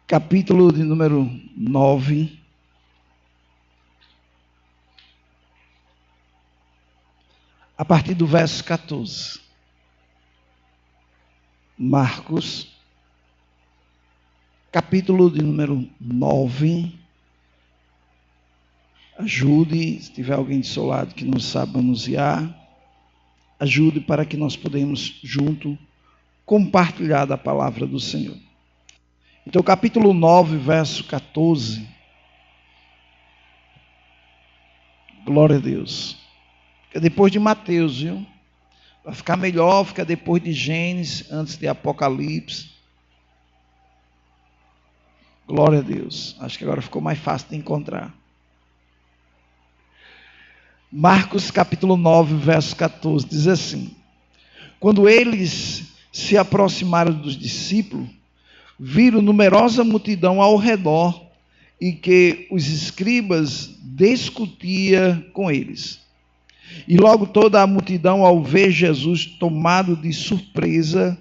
capítulo de número 9. A partir do verso 14. Marcos, capítulo de número 9. Ajude, se tiver alguém do seu lado que não sabe manusear, ajude para que nós podemos junto compartilhar da palavra do Senhor. Então, capítulo 9, verso 14. Glória a Deus. Fica depois de Mateus, viu? Para ficar melhor, fica depois de Gênesis, antes de Apocalipse. Glória a Deus. Acho que agora ficou mais fácil de encontrar. Marcos capítulo 9, verso 14, diz assim: quando eles se aproximaram dos discípulos, viram numerosa multidão ao redor e que os escribas discutiam com eles. E logo toda a multidão, ao ver Jesus tomado de surpresa,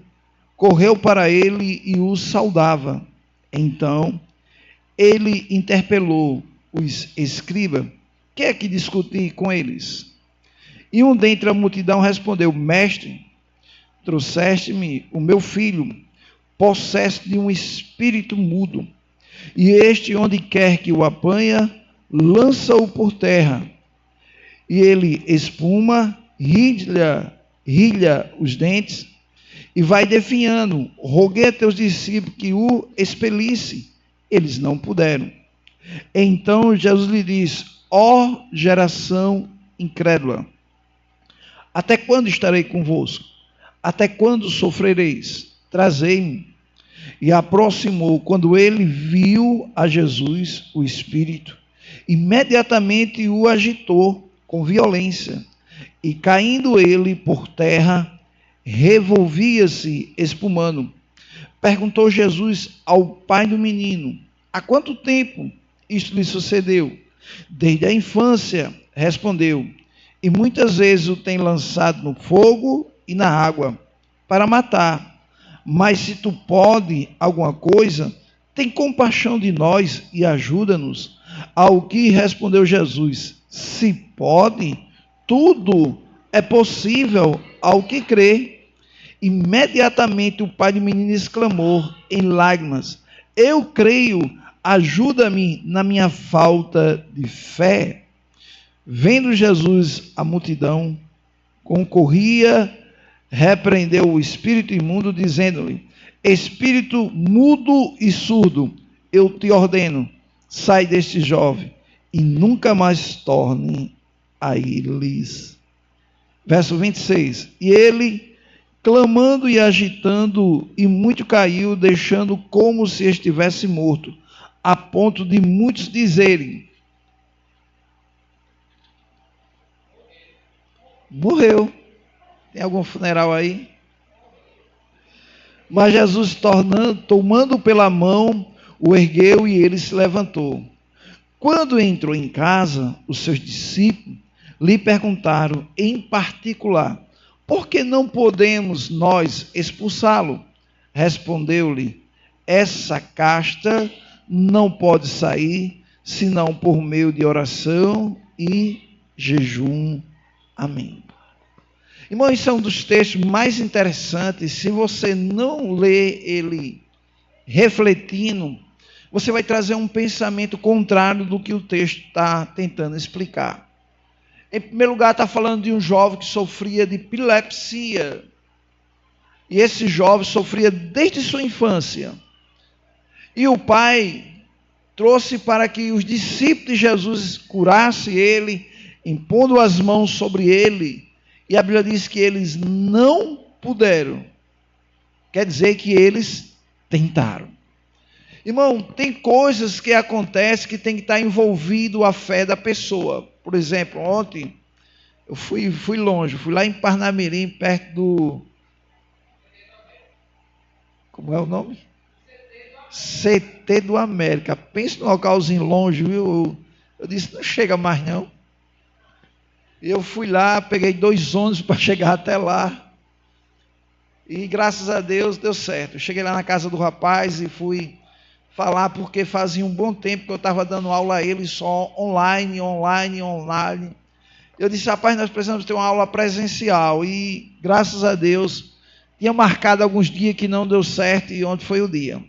correu para ele e o saudava. Então ele interpelou os escribas: que é que discuti com eles? E um dentre a multidão respondeu: mestre, trouxeste-me o meu filho, possesso de um espírito mudo, e este, onde quer que o apanha, lança-o por terra, e ele espuma, rilha os dentes, e vai definhando. Roguei a teus discípulos que o expelisse, eles não puderam. Então Jesus lhe disse: ó geração incrédula, até quando estarei convosco? Até quando sofrereis? Trazei-me. E aproximou. Quando ele viu a Jesus, o Espírito, imediatamente o agitou com violência. E caindo ele por terra, revolvia-se espumando. Perguntou Jesus ao pai do menino: há quanto tempo isto lhe sucedeu? Desde a infância, respondeu, e muitas vezes o tem lançado no fogo e na água para matar. Mas se tu pode alguma coisa, tem compaixão de nós e ajuda-nos. Ao que respondeu Jesus: se pode, tudo é possível ao que crê. Imediatamente o pai do menino exclamou em lágrimas: eu creio, ajuda-me na minha falta de fé. Vendo Jesus a multidão, concorria, repreendeu o espírito imundo, dizendo-lhe: espírito mudo e surdo, eu te ordeno, sai deste jovem e nunca mais torne a ir-lhes. Verso 26. E ele, clamando e agitando, e muito caiu, deixando como se estivesse morto, a ponto de muitos dizerem: morreu. Tem algum funeral aí? Mas Jesus, tomando pela mão, o ergueu e ele se levantou. Quando entrou em casa, os seus discípulos lhe perguntaram em particular: por que não podemos nós expulsá-lo? Respondeu-lhe: essa casta não pode sair, senão por meio de oração e jejum. Amém. Irmão, isso é um dos textos mais interessantes. Se você não ler ele refletindo, você vai trazer um pensamento contrário do que o texto está tentando explicar. Em primeiro lugar, está falando de um jovem que sofria de epilepsia. E esse jovem sofria desde sua infância. E o pai trouxe para que os discípulos de Jesus curassem ele, impondo as mãos sobre ele. E a Bíblia diz que eles não puderam. Quer dizer que eles tentaram. Irmão, tem coisas que acontecem que tem que estar envolvido a fé da pessoa. Por exemplo, ontem eu fui longe, fui lá em Parnamirim, perto do... como é o nome? CT do América. Pensa num localzinho longe, viu? Eu disse, não chega mais não. Eu fui lá, peguei 2 ônibus para chegar até lá. E graças a Deus deu certo. Eu cheguei lá na casa do rapaz e fui falar, porque fazia um bom tempo que eu estava dando aula a eles só online. Eu disse, rapaz, nós precisamos ter uma aula presencial. E, graças a Deus, tinha marcado alguns dias que não deu certo, e ontem foi o dia.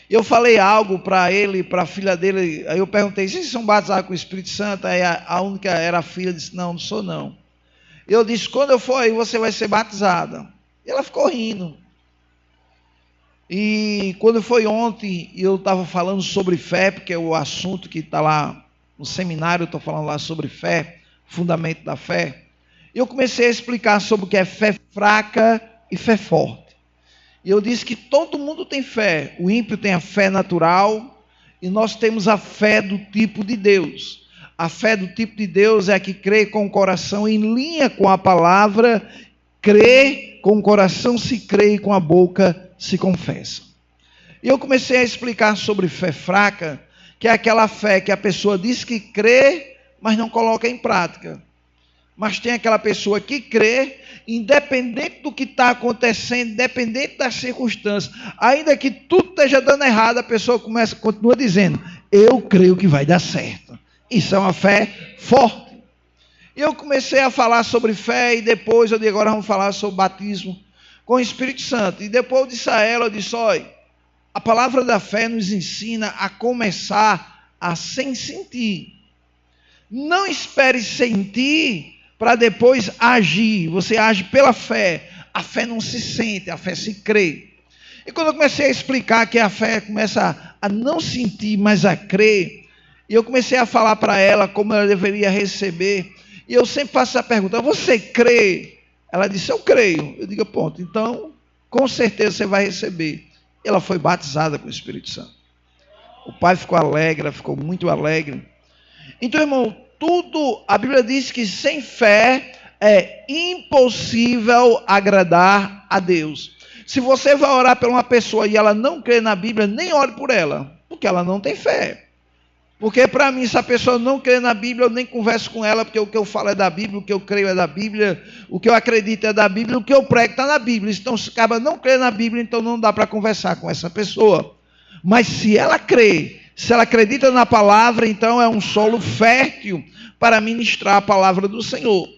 Eu falei algo para ele, para a filha dele, aí eu perguntei, vocês são batizados com o Espírito Santo? Aí a única era a filha, disse, não sou não. Eu disse, quando eu for aí, você vai ser batizada. E ela ficou rindo. E quando foi ontem, eu estava falando sobre fé, porque é o assunto que está lá no seminário, eu estou falando lá sobre fé, fundamento da fé. Eu comecei a explicar sobre o que é fé fraca e fé forte. E eu disse que todo mundo tem fé. O ímpio tem a fé natural e nós temos a fé do tipo de Deus. A fé do tipo de Deus é a que crê com o coração em linha com a palavra, crê com o coração se crê e com a boca se confessa. E eu comecei a explicar sobre fé fraca, que é aquela fé que a pessoa diz que crê, mas não coloca em prática. Mas tem aquela pessoa que crê, independente do que está acontecendo, independente das circunstâncias, ainda que tudo esteja dando errado, a pessoa continua dizendo, eu creio que vai dar certo. Isso é uma fé forte. E eu comecei a falar sobre fé, e depois eu disse, agora vamos falar sobre batismo com o Espírito Santo. E depois eu disse a ela, eu disse, olha, a palavra da fé nos ensina a começar a sem sentir. Não espere sentir para depois agir. Você age pela fé. A fé não se sente, a fé se crê. E quando eu comecei a explicar que a fé começa a não sentir, mas a crer, e eu comecei a falar para ela como ela deveria receber, e eu sempre faço essa pergunta, você crê? Ela disse, eu creio. Eu digo, ponto, então, com certeza você vai receber. Ela foi batizada com o Espírito Santo. O pai ficou alegre, ela ficou muito alegre. Então, irmão, tudo, a Bíblia diz que sem fé é impossível agradar a Deus. Se você vai orar por uma pessoa e ela não crê na Bíblia, nem ore por ela, porque ela não tem fé. Porque para mim, se a pessoa não crê na Bíblia, eu nem converso com ela, porque o que eu falo é da Bíblia, o que eu creio é da Bíblia, o que eu acredito é da Bíblia, o que eu prego está na Bíblia. Então, se acaba não crer na Bíblia, então não dá para conversar com essa pessoa. Mas se ela crê, se ela acredita na palavra, então é um solo fértil para ministrar a palavra do Senhor.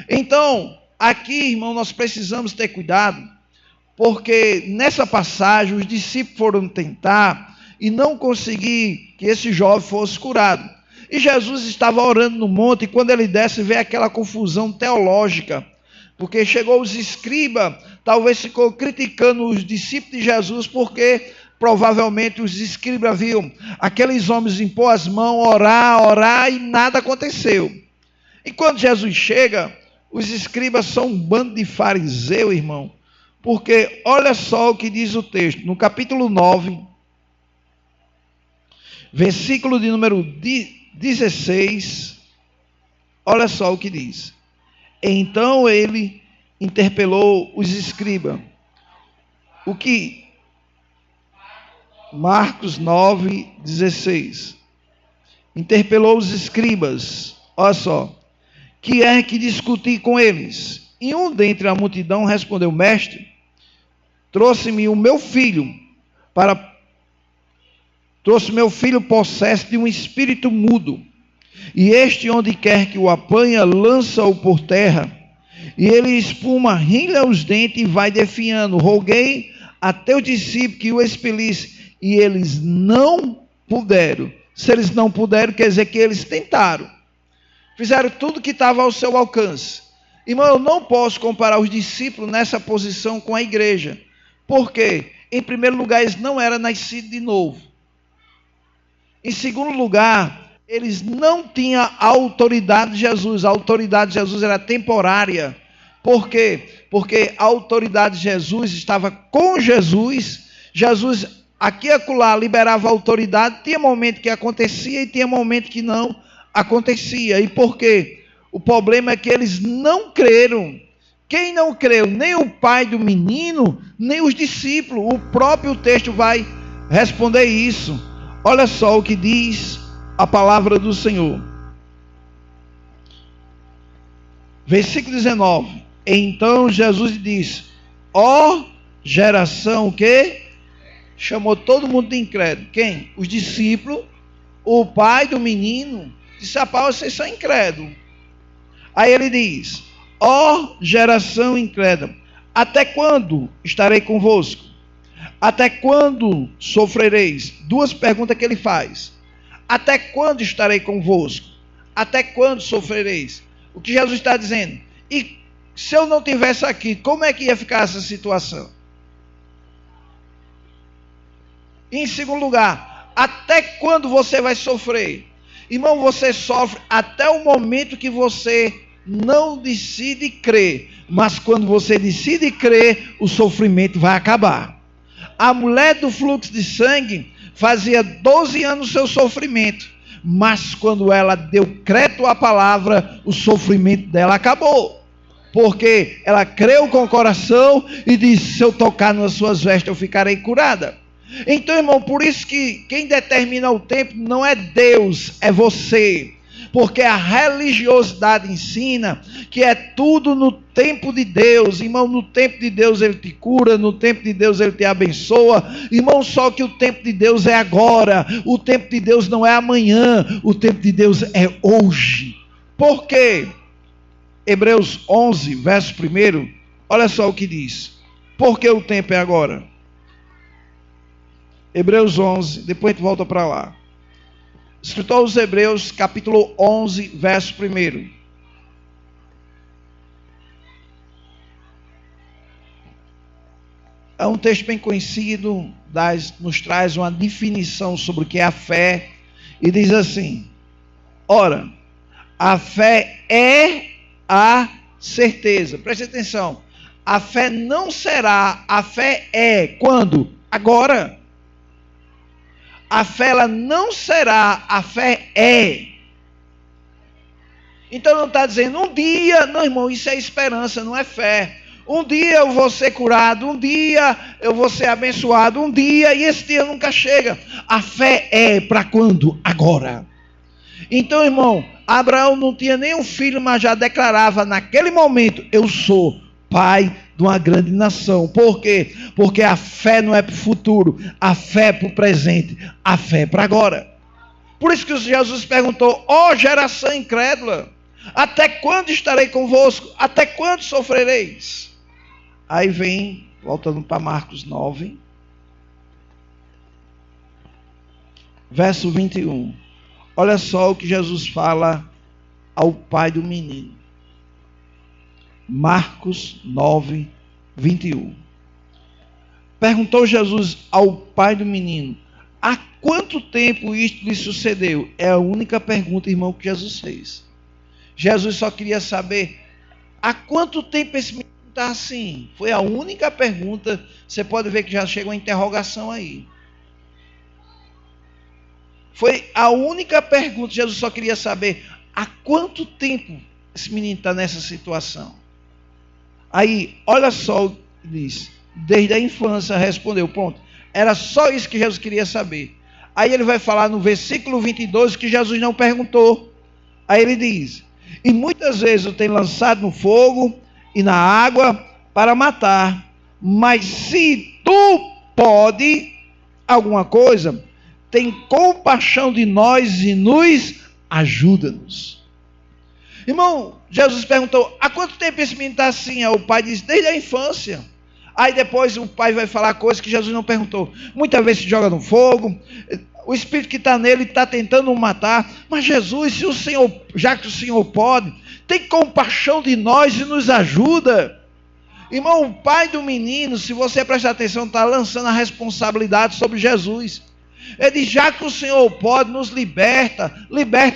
Então, aqui, irmão, nós precisamos ter cuidado, porque nessa passagem os discípulos foram tentar e não conseguir que esse jovem fosse curado. E Jesus estava orando no monte, e quando ele desce, vê aquela confusão teológica, porque chegou os escribas, talvez ficou criticando os discípulos de Jesus, porque provavelmente os escribas viam aqueles homens impor as mãos, orar, e nada aconteceu. E quando Jesus chega, os escribas são um bando de fariseu, irmão, porque olha só o que diz o texto, no capítulo 9, versículo de número 16, olha só o que diz. Então ele interpelou os escribas. O que? Marcos 9, 16. Interpelou os escribas. Olha só. Que é que discuti com eles? E um dentre a multidão respondeu, mestre, trouxe-me o meu filho possesso de um espírito mudo, e este, onde quer que o apanha, lança-o por terra, e ele espuma, rinha os dentes e vai definhando. Roguei a teu discípulo que o expelisse, e eles não puderam. Se eles não puderam, quer dizer que eles tentaram. Fizeram tudo que estava ao seu alcance. Irmão, eu não posso comparar os discípulos nessa posição com a igreja. Por quê? Em primeiro lugar, eles não eram nascidos de novo. Em segundo lugar, eles não tinham a autoridade de Jesus. A autoridade de Jesus era temporária. Por quê? Porque a autoridade de Jesus estava com Jesus. Jesus, aqui e acolá, liberava a autoridade. Tinha momento que acontecia e tinha momento que não acontecia. E por quê? O problema é que eles não creram. Quem não creu? Nem o pai do menino, nem os discípulos. O próprio texto vai responder isso. Olha só o que diz a palavra do Senhor. Versículo 19. Então Jesus disse, ó geração que chamou todo mundo de incrédulo. Quem? Os discípulos, o pai do menino, disse: rapaz, vocês são incrédulos. Aí ele diz: ó geração incrédula, até quando estarei convosco? Até quando sofrereis? Duas perguntas que ele faz. Até quando estarei convosco? Até quando sofrereis? O que Jesus está dizendo? E se eu não tivesse aqui, como é que ia ficar essa situação? Em segundo lugar, até quando você vai sofrer? Irmão, você sofre até o momento que você não decide crer. Mas quando você decide crer, o sofrimento vai acabar. A mulher do fluxo de sangue fazia 12 anos o seu sofrimento. Mas quando ela deu crédito à palavra, o sofrimento dela acabou. Porque ela creu com o coração e disse: se eu tocar nas suas vestes, eu ficarei curada. Então, irmão, por isso que quem determina o tempo não é Deus, é você. Porque a religiosidade ensina que é tudo no tempo de Deus. Irmão, no tempo de Deus ele te cura, no tempo de Deus ele te abençoa. Irmão, só que o tempo de Deus é agora. O tempo de Deus não é amanhã. O tempo de Deus é hoje. Por quê? Hebreus 11, verso 1, olha só o que diz. Por que o tempo é agora? Hebreus 11, depois a gente volta para lá. Escritor aos Hebreus, capítulo 11, verso 1. É um texto bem conhecido, nos traz uma definição sobre o que é a fé, e diz assim: ora, a fé é a certeza. Preste atenção. A fé não será, a fé é. Quando? Agora. A fé ela não será, a fé é. Então não está dizendo um dia, não, irmão, isso é esperança, não é fé. Um dia eu vou ser curado, um dia eu vou ser abençoado, um dia, e esse dia nunca chega. A fé é para quando? Agora. Então, irmão, Abraão não tinha nenhum filho, mas já declarava naquele momento: eu sou pai de uma grande nação. Por quê? Porque a fé não é para o futuro, a fé é para o presente, a fé é para agora. Por isso que Jesus perguntou: ó geração incrédula, até quando estarei convosco? Até quando sofrereis? Aí vem, voltando para Marcos 9, verso 21. Olha só o que Jesus fala ao pai do menino. Marcos 9, 21. Perguntou Jesus ao pai do menino: há quanto tempo isto lhe sucedeu? É a única pergunta, irmão, que Jesus fez. Jesus só queria saber há quanto tempo esse menino está assim. Foi a única pergunta. Você pode ver que já chega uma interrogação aí. Foi a única pergunta. Jesus só queria saber há quanto tempo esse menino está nessa situação. Aí, olha só o que diz. Desde a infância respondeu, ponto. Era só isso que Jesus queria saber. Aí ele vai falar no versículo 22 que Jesus não perguntou. Aí ele diz: e muitas vezes o tem lançado no fogo e na água para matar. Mas se tu pode alguma coisa, tem compaixão de nós e nos ajuda-nos. Irmão, Jesus perguntou: há quanto tempo esse menino está assim? Aí o pai disse: desde a infância. Aí depois o pai vai falar coisas que Jesus não perguntou. Muitas vezes se joga no fogo, o espírito que está nele está tentando o matar. Mas Jesus, se o Senhor, já que o Senhor pode, tem compaixão de nós e nos ajuda. Irmão, o pai do menino, se você prestar atenção, está lançando a responsabilidade sobre Jesus. Ele diz: já que o Senhor pode, nos liberta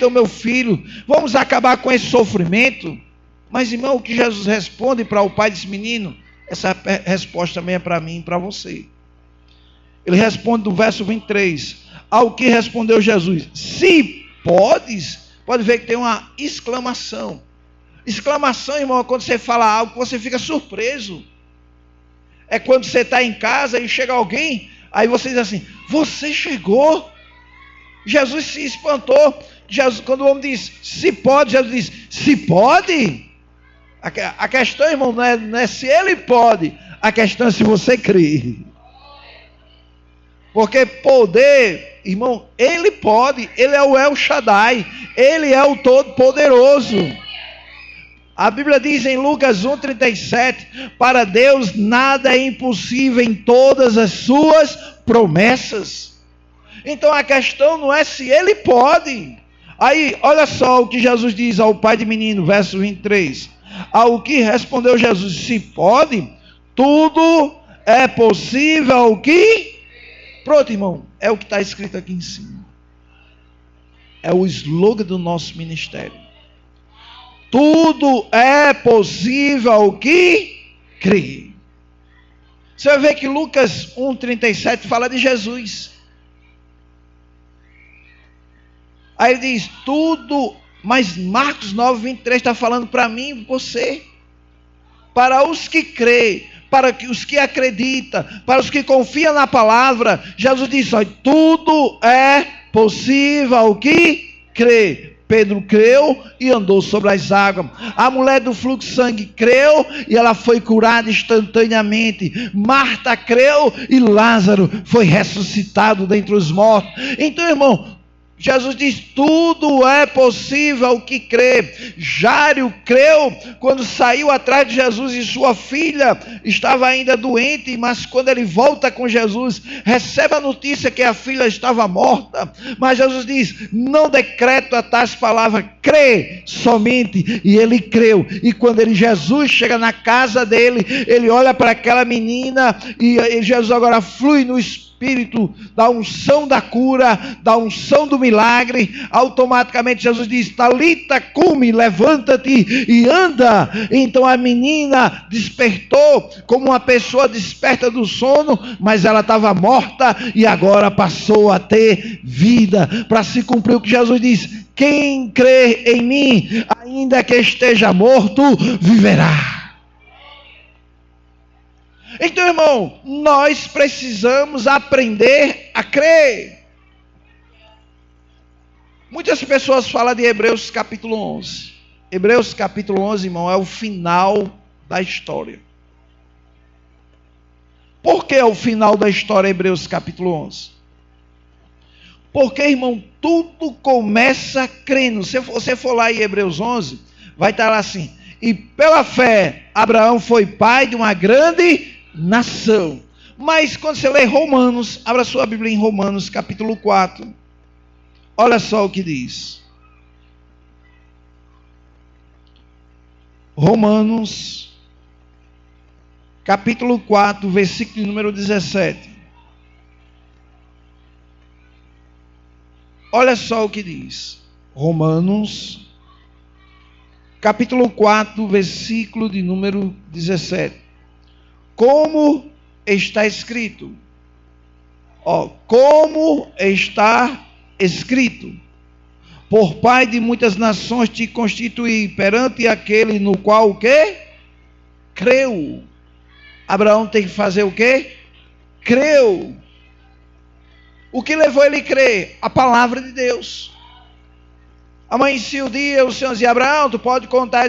o meu filho, vamos acabar com esse sofrimento. Mas, irmão, o que Jesus responde para o pai desse menino, essa resposta também é para mim e para você. Ele responde no verso 23, ao que respondeu Jesus: se podes, pode ver que tem uma exclamação. Exclamação, irmão, é quando você fala algo que você fica surpreso. É quando você está em casa e chega alguém, aí você diz assim: você chegou? Jesus se espantou. Jesus, quando o homem diz se pode, Jesus diz: se pode? A questão, irmão, não é se ele pode, a questão é se você crê. Porque poder, irmão, ele pode, ele é o El Shaddai, ele é o Todo-Poderoso. A Bíblia diz em Lucas 1,37, para Deus nada é impossível em todas as suas promessas. Então a questão não é se ele pode. Aí, olha só o que Jesus diz ao pai de menino, verso 23. Ao que respondeu Jesus, se pode, tudo é possível ao que... Pronto, irmão, é o que está escrito aqui em cima. É o slogan do nosso ministério. Tudo é possível ao que crê. Você vai ver que Lucas 1,37 fala de Jesus. Aí ele diz, tudo, mas Marcos 9,23 está falando para mim e você. Para os que crê, para os que acreditam, para os que confiam na palavra, Jesus disse, olha, tudo é possível ao que crê. Pedro creu e andou sobre as águas. A mulher do fluxo de sangue creu e ela foi curada instantaneamente. Marta creu e Lázaro foi ressuscitado dentre os mortos. Então, irmão, Jesus diz, tudo é possível ao que crê. Jário creu quando saiu atrás de Jesus e sua filha estava ainda doente, mas quando ele volta com Jesus, recebe a notícia que a filha estava morta. Mas Jesus diz, não decreta tais palavras, crê somente. E ele creu. E quando Jesus chega na casa dele, ele olha para aquela menina e Jesus agora flui no Espírito da unção da cura, da unção do milagre. Automaticamente Jesus diz, Talita cumi, levanta-te e anda. Então a menina despertou como uma pessoa desperta do sono, mas ela estava morta e agora passou a ter vida, para se cumprir o que Jesus diz, quem crê em mim, ainda que esteja morto, viverá. Então, irmão, nós precisamos aprender a crer. Muitas pessoas falam de Hebreus capítulo 11. Hebreus capítulo 11, irmão, é o final da história. Por que é o final da história, Hebreus capítulo 11? Porque, irmão, tudo começa crendo. Se você for lá em Hebreus 11, vai estar lá assim, e pela fé, Abraão foi pai de uma grande nação. Mas quando você lê Romanos, abra sua Bíblia em Romanos capítulo 4. Olha só o que diz. Romanos capítulo 4, versículo número 17. Olha só o que diz. Romanos capítulo 4, versículo de número 17. Como está escrito, como está escrito, por pai de muitas nações te constituí perante aquele no qual o quê? Creu. Abraão tem que fazer o quê? Creu. O que levou ele a crer? A palavra de Deus. Amanhecia o dia, o Senhor dizia, Abraão, tu pode contar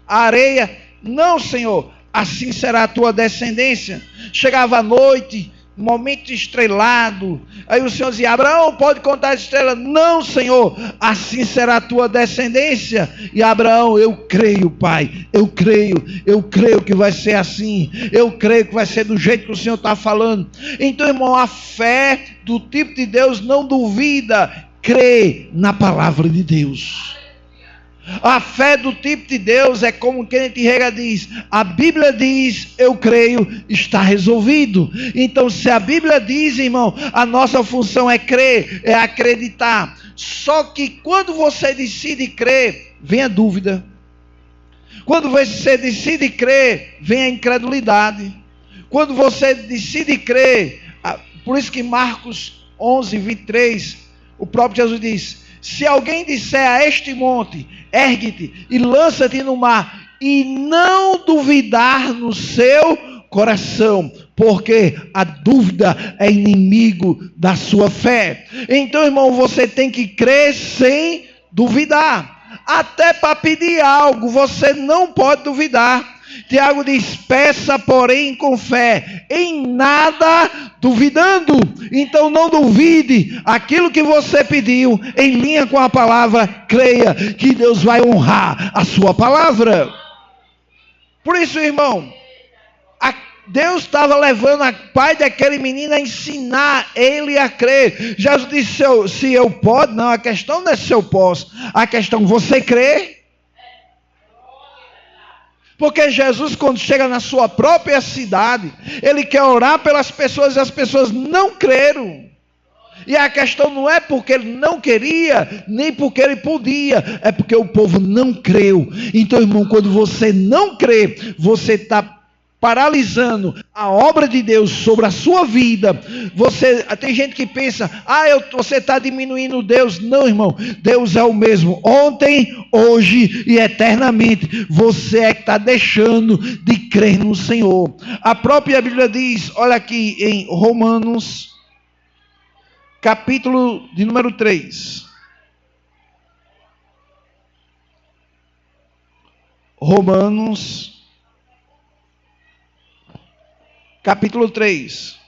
a areia? Não, Senhor. Assim será a tua descendência. Chegava a noite, momento estrelado. Aí o Senhor dizia, Abraão, pode contar as estrelas? Não, Senhor, assim será a tua descendência. E Abraão, eu creio, Pai, eu creio que vai ser assim. Eu creio que vai ser do jeito que o Senhor está falando. Então, irmão, a fé do tipo de Deus não duvida, crê na palavra de Deus. A fé do tipo de Deus é como Kenneth Hagin diz, a Bíblia diz, eu creio, está resolvido. Então se a Bíblia diz, irmão, a nossa função é crer, é acreditar. Só que quando você decide crer, vem a dúvida. Quando você decide crer, vem a incredulidade. Quando você decide crer, por isso que Marcos 11, 23, o próprio Jesus diz, se alguém disser a este monte, ergue-te e lança-te no mar, e não duvidar no seu coração, porque a dúvida é inimigo da sua fé. Então, irmão, você tem que crer sem duvidar. Até para pedir algo, você não pode duvidar. Tiago diz: peça, porém, com fé, em nada duvidando. Então não duvide, aquilo que você pediu, em linha com a palavra, creia que Deus vai honrar a sua palavra. Por isso, irmão, Deus estava levando a pai daquele menino a ensinar ele a crer. Jesus disse: se eu posso, não, a questão não é se eu posso, a questão, você crê? Porque Jesus, quando chega na sua própria cidade, ele quer orar pelas pessoas e as pessoas não creram. E a questão não é porque ele não queria, nem porque ele podia, é porque o povo não creu. Então, irmão, quando você não crê, você está paralisando a obra de Deus sobre a sua vida. Tem gente que pensa: você está diminuindo Deus. Não, irmão, Deus é o mesmo ontem, hoje e eternamente. Você é que está deixando de crer no Senhor. A própria Bíblia diz, olha aqui em Romanos, capítulo de número 3. Romanos, capítulo 3.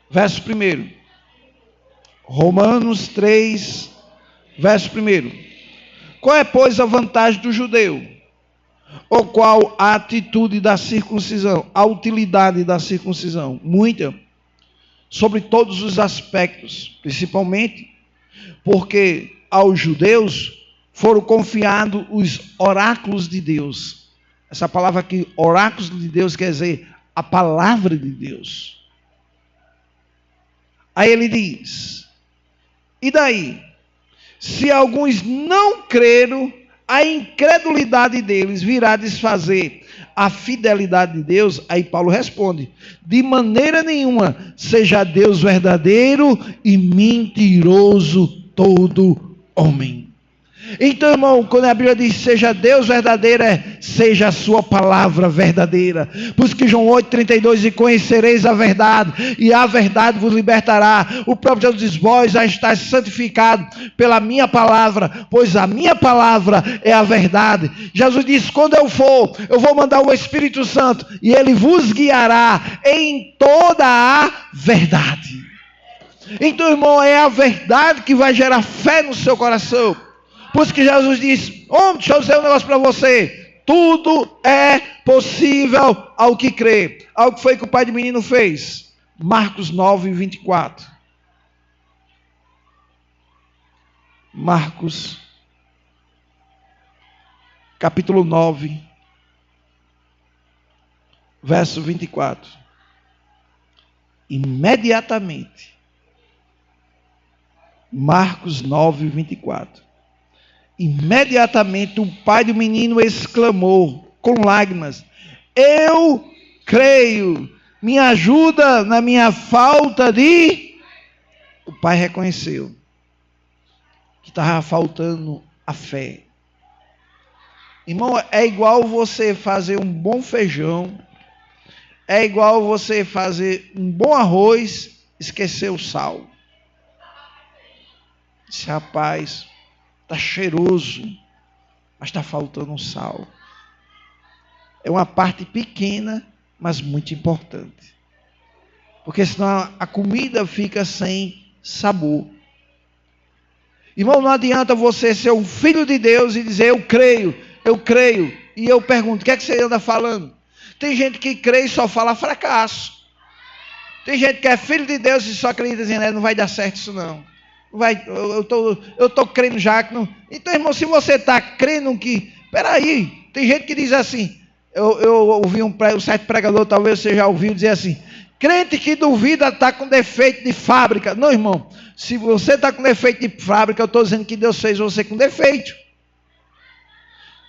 Verso 1. Romanos 3, verso 1. Qual é, pois, a vantagem do judeu? Ou qual a atitude da circuncisão? A utilidade da circuncisão? Muita. Sobre todos os aspectos. Principalmente porque aos judeus foram confiados os oráculos de Deus. Essa palavra aqui, oráculos de Deus, quer dizer a palavra de Deus. Aí ele diz: e daí? Se alguns não creram, a incredulidade deles virá desfazer a fidelidade de Deus. Aí Paulo responde: de maneira nenhuma, seja Deus verdadeiro e mentiroso todo homem. Então, irmão, quando a Bíblia diz seja Deus verdadeiro, seja a sua palavra verdadeira. Por isso que João 8,32: e conhecereis a verdade, e a verdade vos libertará. O próprio Jesus diz: vós já estáis santificados pela minha palavra, pois a minha palavra é a verdade. Jesus disse: quando eu for, eu vou mandar o Espírito Santo, e ele vos guiará em toda a verdade. Então, irmão, é a verdade que vai gerar fé no seu coração. Por isso que Jesus disse: deixa eu dizer um negócio para você. Tudo é possível ao que crê. Algo que foi que o pai do menino fez. Marcos 9, 24. Marcos, capítulo 9, verso 24. Imediatamente. Marcos 9, 24. Imediatamente o pai do menino exclamou com lágrimas: eu creio, me ajuda na minha falta de... O pai reconheceu que estava faltando a fé. Irmão, é igual você fazer um bom feijão, é igual você fazer um bom arroz, esquecer o sal. Esse rapaz está cheiroso, mas está faltando um sal. É uma parte pequena, mas muito importante. Porque senão a comida fica sem sabor. Irmão, não adianta você ser um filho de Deus e dizer eu creio. E eu pergunto: o que é que você anda falando? Tem gente que crê e só fala fracasso. Tem gente que é filho de Deus e só acredita dizendo: não vai dar certo isso não. Eu estou crendo já que não. Então, irmão, se você está crendo que... Peraí, tem gente que diz assim... Eu ouvi um certo pregador, talvez você já ouviu, dizer assim: crente que duvida está com defeito de fábrica. Não, irmão, se você está com defeito de fábrica, eu estou dizendo que Deus fez você com defeito.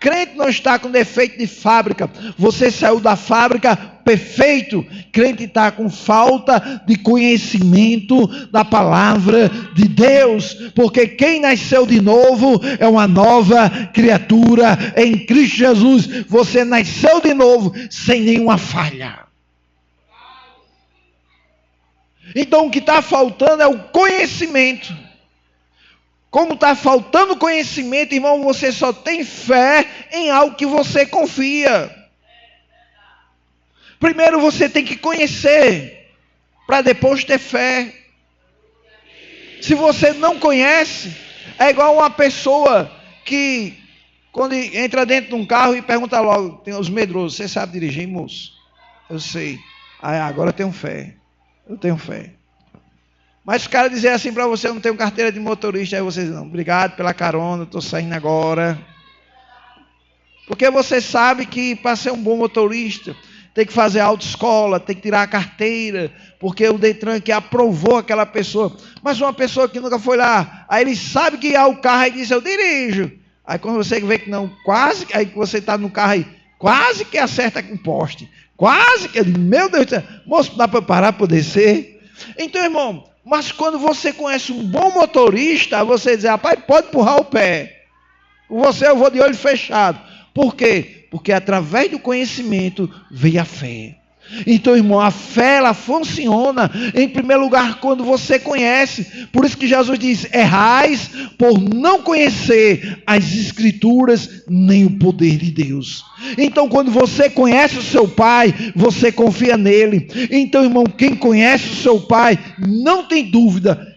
Crente não está com defeito de fábrica. Você saiu da fábrica perfeito. Crente está com falta de conhecimento da palavra de Deus. Porque quem nasceu de novo é uma nova criatura em Cristo Jesus. Você nasceu de novo sem nenhuma falha. Então o que está faltando é o conhecimento. Como está faltando conhecimento, irmão, você só tem fé em algo que você confia. Primeiro você tem que conhecer, para depois ter fé. Se você não conhece, é igual uma pessoa que, quando entra dentro de um carro e pergunta logo, tem os medrosos, você sabe dirigir, moço? Eu sei. Agora eu tenho fé. Eu tenho fé. Mas o cara dizer assim para você, eu não tenho carteira de motorista, aí você diz, não, obrigado pela carona, estou saindo agora. Porque você sabe que para ser um bom motorista, tem que fazer autoescola, tem que tirar a carteira, porque o Detran que aprovou aquela pessoa. Mas uma pessoa que nunca foi lá, aí ele sabe que há o carro e diz, eu dirijo. Aí quando você vê que não, quase, aí que você está no carro aí, quase que acerta com o poste. Quase que, meu Deus do céu, moço, dá para parar para descer? Então, irmão, mas quando você conhece um bom motorista, você diz, rapaz, pode empurrar o pé. Eu vou de olho fechado. Por quê? Porque através do conhecimento vem a fé. Então, irmão, a fé, ela funciona, em primeiro lugar, quando você conhece. Por isso que Jesus diz, errais por não conhecer as Escrituras, nem o poder de Deus. Então, quando você conhece o seu Pai, você confia nele. Então, irmão, quem conhece o seu Pai, não tem dúvida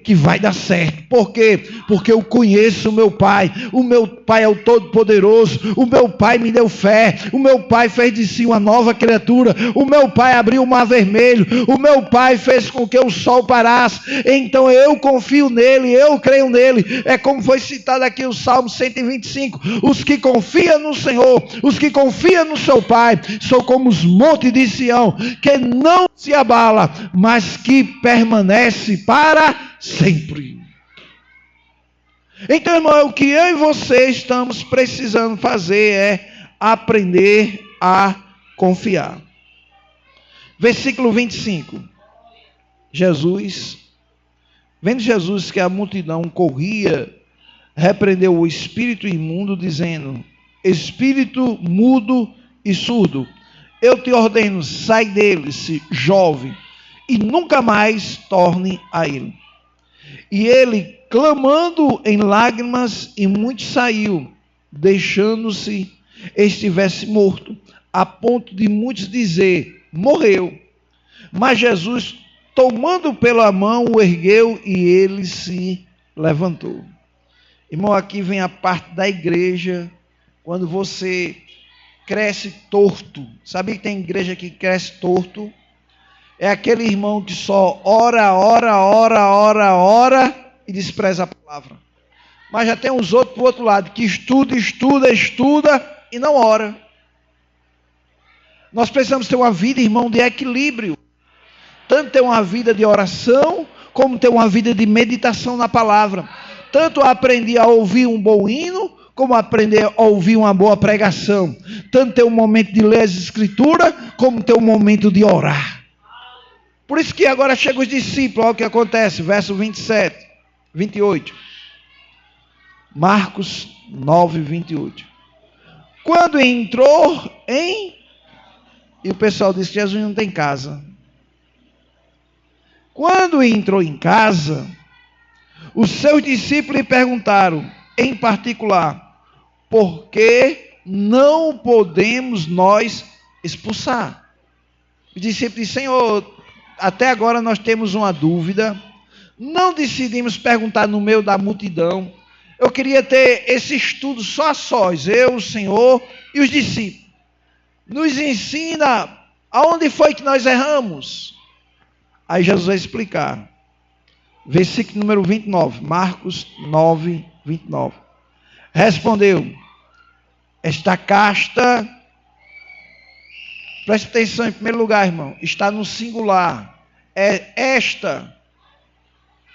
que vai dar certo. Por quê? Porque eu conheço o meu Pai. O meu Pai é o Todo-Poderoso. O meu Pai me deu fé. O meu Pai fez de si uma nova criatura. O meu Pai abriu o mar vermelho. O meu Pai fez com que o sol parasse. Então eu confio nele, eu creio nele. É como foi citado aqui o Salmo 125. Os que confiam no Senhor, os que confiam no seu Pai, são como os montes de Sião, que não se abala, mas que permanece para sempre. Então, irmão, o que eu e você estamos precisando fazer é aprender a confiar. Versículo 25. Vendo Jesus que a multidão corria, repreendeu o espírito imundo, dizendo, espírito mudo e surdo, eu te ordeno, sai dele, jovem, e nunca mais torne a ele. E ele, clamando em lágrimas, e muito saiu, deixando-se estivesse morto, a ponto de muitos dizer, morreu. Mas Jesus, tomando pela mão, o ergueu e ele se levantou. Irmão, aqui vem a parte da igreja, quando você cresce torto. Sabia que tem igreja que cresce torto? É aquele irmão que só ora e despreza a palavra. Mas já tem uns outros para o outro lado, que estuda e não ora. Nós precisamos ter uma vida, irmão, de equilíbrio. Tanto ter uma vida de oração, como ter uma vida de meditação na palavra. Tanto aprender a ouvir um bom hino, como aprender a ouvir uma boa pregação. Tanto ter um momento de ler as escrituras, como ter um momento de orar. Por isso que agora chegam os discípulos, olha o que acontece, verso 28. Marcos 9, 28. Quando entrou e o pessoal disse que Jesus não tem casa. Quando entrou em casa, os seus discípulos lhe perguntaram, em particular, por que não podemos nós expulsar? Os discípulos disseram, Senhor, até agora nós temos uma dúvida, não decidimos perguntar no meio da multidão. Eu queria ter esse estudo só a sós, eu, o Senhor e os discípulos. Nos ensina aonde foi que nós erramos. Aí Jesus vai explicar. Versículo número 29, Marcos 9, 29. Respondeu, esta casta, preste atenção em primeiro lugar, irmão, está no singular. É esta.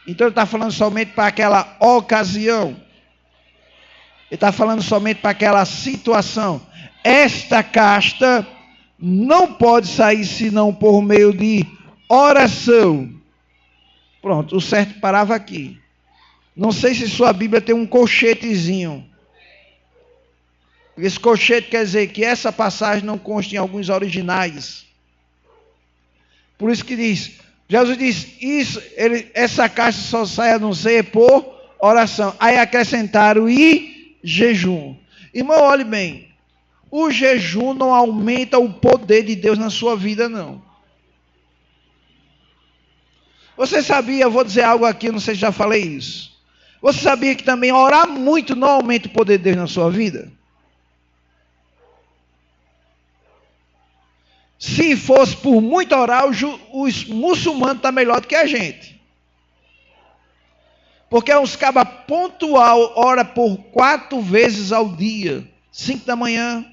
Então ele está falando somente para aquela ocasião. Ele está falando somente para aquela situação. Esta casta não pode sair senão por meio de oração. Pronto, o certo parava aqui. Não sei se sua Bíblia tem um colchetezinho. Esse colchete quer dizer que essa passagem não consta em alguns originais. Por isso que diz, Jesus disse, essa caixa só sai a não ser por oração. Aí acrescentaram e jejum. Irmão, olhe bem. O jejum não aumenta o poder de Deus na sua vida, não. Você sabia, eu vou dizer algo aqui, não sei se já falei isso. Você sabia que também orar muito não aumenta o poder de Deus na sua vida? Se fosse por muito orar, os muçulmanos estão melhor do que a gente. Porque uns cabas pontual ora por 4 vezes ao dia. 5 da manhã,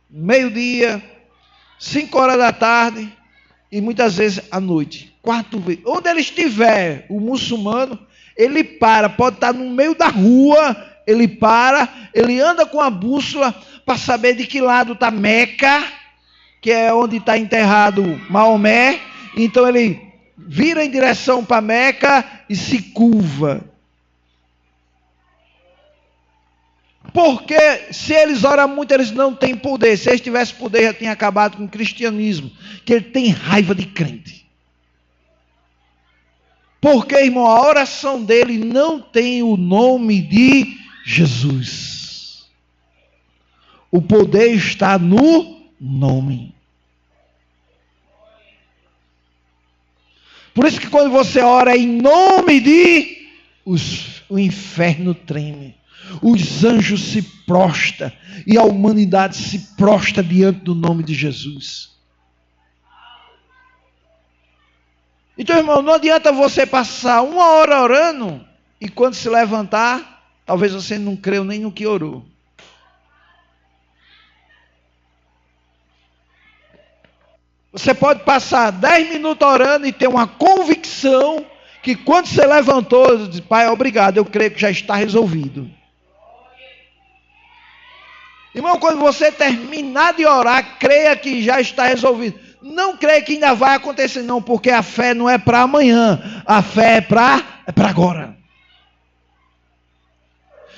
meio-dia, 5 horas da tarde e muitas vezes à noite. 4 vezes. Onde ele estiver, o muçulmano, ele para, pode estar no meio da rua, ele para, ele anda com a bússola para saber de que lado está Meca, que é onde está enterrado Maomé. Então ele vira em direção para Meca e se curva. Porque se eles oram muito, eles não têm poder. Se eles tivessem poder, já tinha acabado com o cristianismo. Que ele tem raiva de crente. Porque, irmão, a oração dele não tem o nome de Jesus. O poder está no nome. Por isso que quando você ora em nome de, o inferno treme. Os anjos se prostram e a humanidade se prostra diante do nome de Jesus. Então, irmão, não adianta você passar 1 hora orando e quando se levantar, talvez você não creu nem no que orou. Você pode passar 10 minutos orando e ter uma convicção que quando você levantou, diz, Pai, obrigado, eu creio que já está resolvido. Irmão, quando você terminar de orar, creia que já está resolvido. Não creia que ainda vai acontecer, não, porque a fé não é para amanhã. A fé é para agora.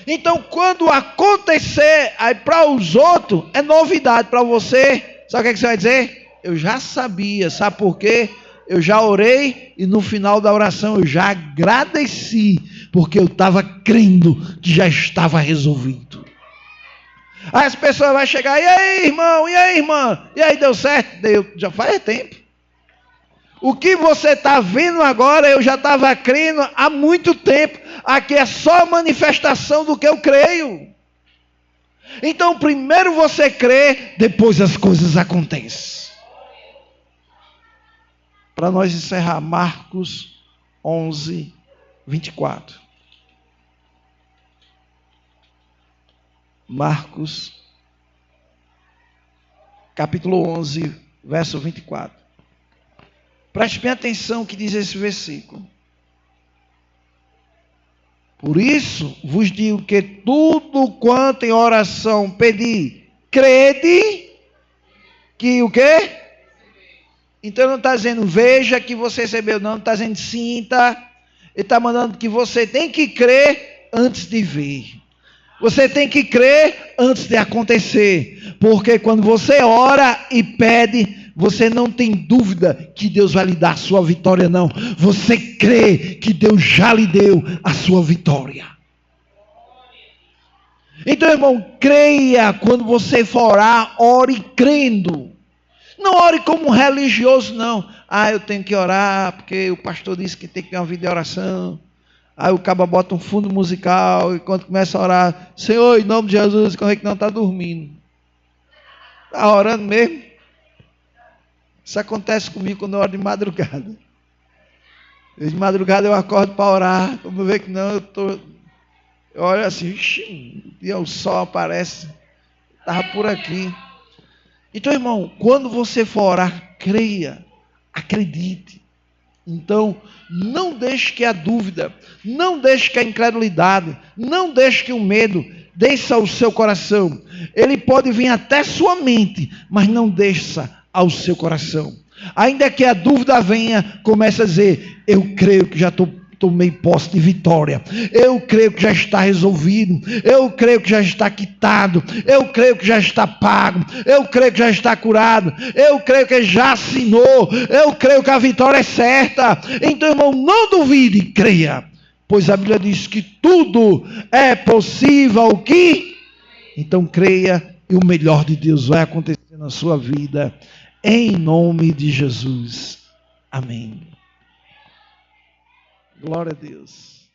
Então, quando acontecer, aí para os outros, é novidade. Para você, sabe o que você vai dizer? Eu já sabia, sabe por quê? Eu já orei e no final da oração eu já agradeci, porque eu estava crendo que já estava resolvido. Aí as pessoas vão chegar, e aí irmão, e aí irmã, e aí deu certo? Deu, já faz tempo. O que você está vendo agora, eu já estava crendo há muito tempo. Aqui é só manifestação do que eu creio. Então primeiro você crê, depois as coisas acontecem. Para nós encerrar, Marcos 11, 24. Marcos, capítulo 11, verso 24. Preste bem atenção que diz esse versículo. Por isso vos digo que tudo quanto em oração pedir, crede que o quê? Então não está dizendo veja que você recebeu, não está dizendo sinta. Ele está mandando que você tem que crer antes de ver. Você tem que crer antes de acontecer. Porque quando você ora e pede, você não tem dúvida que Deus vai lhe dar a sua vitória, não. Você crê que Deus já lhe deu a sua vitória. Então, irmão, creia quando você for orar, ore crendo. Não ore como um religioso, não. Eu tenho que orar porque o pastor disse que tem que ter uma vida de oração. Aí o cabo bota um fundo musical e quando começa a orar, Senhor, em nome de Jesus, como é que não está dormindo? Está orando mesmo? Isso acontece comigo quando eu oro de madrugada. De madrugada eu acordo para orar, quando vê que não, eu olho assim, e o sol aparece, estava por aqui. Então, irmão, quando você for orar, creia, acredite. Então, não deixe que a dúvida, não deixe que a incredulidade, não deixe que o medo desça ao seu coração. Ele pode vir até sua mente, mas não desça ao seu coração. Ainda que a dúvida venha, comece a dizer, eu creio que já estou tomei posse de vitória. Eu creio que já está resolvido. Eu creio que já está quitado. Eu creio que já está pago. Eu creio que já está curado. Eu creio que já assinou. Eu creio que a vitória é certa. Então, irmão, não duvide, creia. Pois a Bíblia diz que tudo é possível ao que? Então creia e o melhor de Deus vai acontecer na sua vida. Em nome de Jesus. Amém. Glória a Deus.